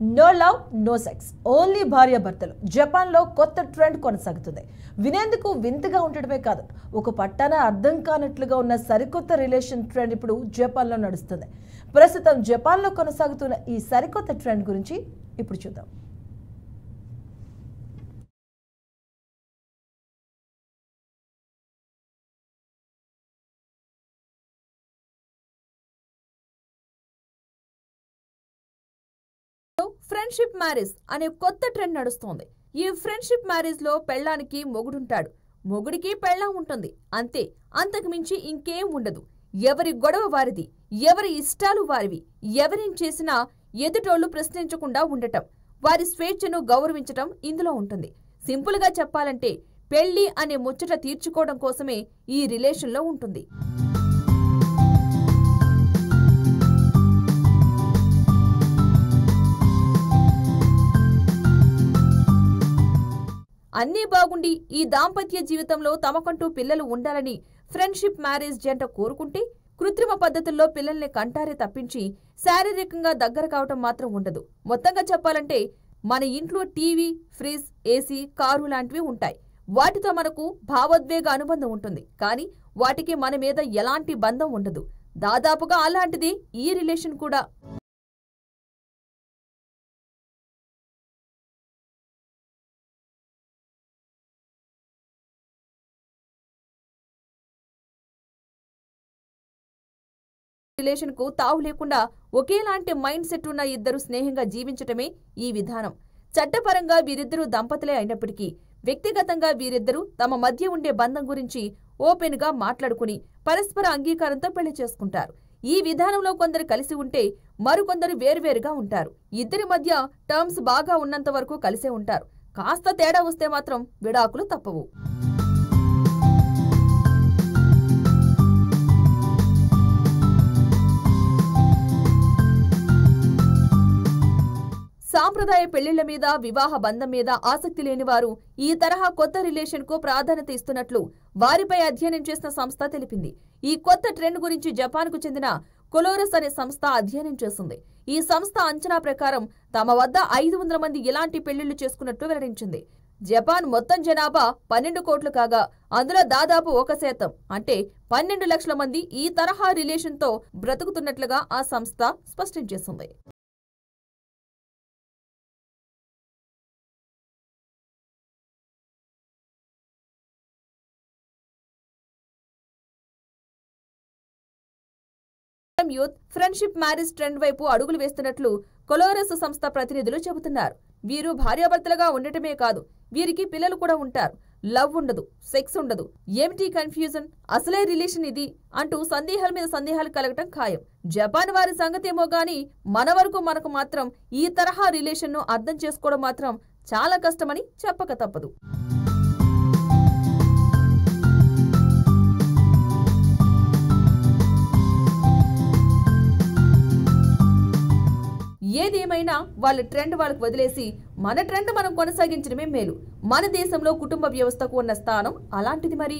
No love no sex, only భార్యాభర్తలు. జపాన్లో కొత్త ట్రెండ్ కొనసాగుతుంది. వినేందుకు వింతగా ఉండటమే కాదు, ఒక పట్టాన అర్థం కానట్లుగా ఉన్న సరికొత్త రిలేషన్ ట్రెండ్ ఇప్పుడు జపాన్లో నడుస్తుంది. ప్రస్తుతం జపాన్లో కొనసాగుతున్న ఈ సరికొత్త ట్రెండ్ గురించి ఇప్పుడు చూద్దాం. ఫ్రెండ్షిప్ మ్యారేజ్ అనే కొత్త ట్రెండ్ నడుస్తోంది. ఈ ఫ్రెండ్షిప్ మ్యారేజ్ లో పెళ్ళానికి మొగుడుంటాడు, మొగుడికి పెళ్ళాం ఉంటుంది. అంతే, అంతకు మించి ఇంకేం ఉండదు. ఎవరి గొడవ వారిది, ఎవరి ఇష్టాలు వారివి. ఎవరేం చేసినా ఎదుటోళ్లు ప్రశ్నించకుండా ఉండటం, వారి స్వేచ్ఛను గౌరవించటం ఇందులో ఉంటుంది. సింపుల్ గా చెప్పాలంటే పెళ్లి అనే ముచ్చట తీర్చుకోవడం కోసమే ఈ రిలేషన్లో ఉంటుంది. అన్నీ బాగుండి ఈ దాంపత్య జీవితంలో తమకంటూ పిల్లలు ఉండాలని ఫ్రెండ్షిప్ మ్యారేజ్ జంట కోరుకుంటే కృత్రిమ పద్ధతుల్లో పిల్లల్ని కంటారే తప్పించి శారీరకంగా దగ్గర కావటం మాత్రం ఉండదు. మొత్తంగా చెప్పాలంటే మన ఇంట్లో టీవీ, ఫ్రిజ్, ఏసీ, కారు లాంటివి ఉంటాయి. వాటితో మనకు భావోద్వేగ అనుబంధం ఉంటుంది. కానీ వాటికి మన మీద ఎలాంటి బంధం ఉండదు. దాదాపుగా అలాంటిది ఈ రిలేషన్ కూడా. రిలేషన్ కు తావు లేకుండా ఒకేలాంటి మైండ్ సెట్ ఉన్న ఇద్దరు స్నేహంగా జీవించటమే ఈ విధానం. చట్టపరంగా వీరిద్దరూ దంపతులే అయినప్పటికీ వ్యక్తిగతంగా వీరిద్దరూ తమ మధ్య ఉండే బంధం గురించి ఓపెన్ గా మాట్లాడుకుని పరస్పర అంగీకారంతో పెళ్లి చేసుకుంటారు. ఈ విధానంలో కొందరు కలిసి ఉంటే మరికొందరు వేరువేరుగా ఉంటారు. ఇద్దరి మధ్య టర్మ్స్ బాగా ఉన్నంత వరకు కలిసే ఉంటారు. కాస్త తేడా వస్తే మాత్రం విడాకులు తప్పవు. సాంప్రదాయ పెళ్లిళ్ల మీద, వివాహ బంధం మీద ఆసక్తి లేని వారు ఈ తరహా కొత్త రిలేషన్ కు ప్రాధాన్యత ఇస్తున్నట్లు వారిపై అధ్యయనం చేసిన సంస్థ తెలిపింది. ఈ కొత్త ట్రెండ్ గురించి జపాన్ కు చెందిన కొలోరస్ అనే సంస్థ అధ్యయనం చేసింది. ఈ సంస్థ అంచనా ప్రకారం తమ వద్ద 500 మంది ఇలాంటి పెళ్లిళ్లు చేసుకున్నట్లు వెల్లడించింది. జపాన్ మొత్తం జనాభా 12 కోట్లు కాగా అందులో దాదాపు 1% అంటే 12 లక్షల మంది ఈ తరహా రిలేషన్ తో బ్రతుకుతున్నట్లుగా ఆ సంస్థ స్పష్టం చేసింది. యూత్ ఫ్రెండ్షిప్ మ్యారేజ్ ట్రెండ్ వైపు అడుగులు వేస్తున్నట్లు కొలోరస్ సంస్థ ప్రతినిధులు చెబుతున్నారు. వీరు భార్యాభర్తలుగా ఉండటమే కాదు, వీరికి పిల్లలు కూడా ఉంటారు. లవ్ ఉండదు, సెక్స్ ఉండదు. ఏమిటి కన్ఫ్యూజన్? అసలే రిలేషన్ ఇది అంటూ సందేహాల మీద సందేహాలు కలగటం ఖాయం. జపాన్ వారి సంగతేమో గాని మన వరకు మనకు మాత్రం ఈ తరహా రిలేషన్ ను అర్థం చేసుకోవడం మాత్రం చాలా కష్టమని చెప్పక తప్పదు. ఏదేమైనా వాళ్ళ ట్రెండ్ వాళ్ళకు వదిలేసి మన ట్రెండ్ మనం కొనసాగించడమే మేలు. మన దేశంలో కుటుంబ వ్యవస్థకు ఉన్న స్థానం అలాంటిది మరి.